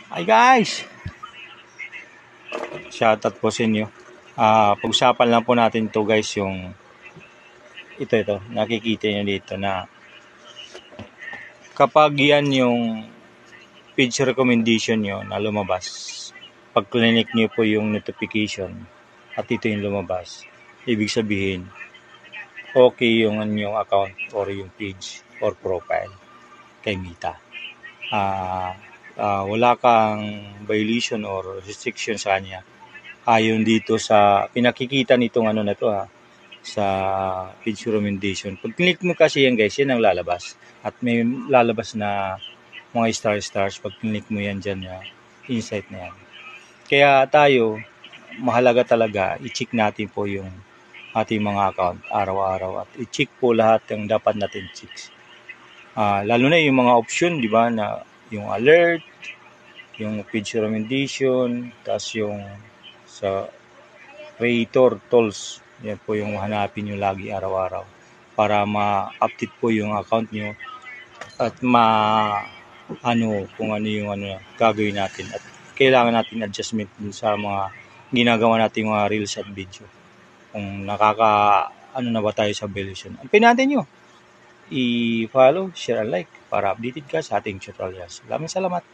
Hi guys! Shoutout po sa inyo. Pag-usapan lang po natin to guys, yung ito, nakikita nyo dito na kapag yan yung page recommendation nyo na lumabas, pag clinic nyo po yung notification at ito yung lumabas, ibig sabihin okay yung inyong account or yung page or profile kay Meta. Wala kang violation or restriction sa kanya ayon dito sa pinakikita nitong ano na to sa page recommendation. Pag click mo kasi yan guys, yan ang lalabas at may lalabas na mga stars pag click mo yan dyan insight na yan. Kaya tayo mahalaga talaga i-check natin po yung ating mga account araw-araw at i-check po lahat yung dapat natin check. Lalo na yung mga option, di ba, na yung alert, yung page recommendation, tapos yung sa creator tools. Yan po yung hanapin nyo lagi araw-araw para ma-update po yung account nyo at kung ano yung gagawin natin at kailangan natin adjustment dun sa mga ginagawa natin mga reels at video. Kung na ba tayo sa violation. Ang natin nyo i-follow, share, and like para updated ka sa ating tutorials. Salamat.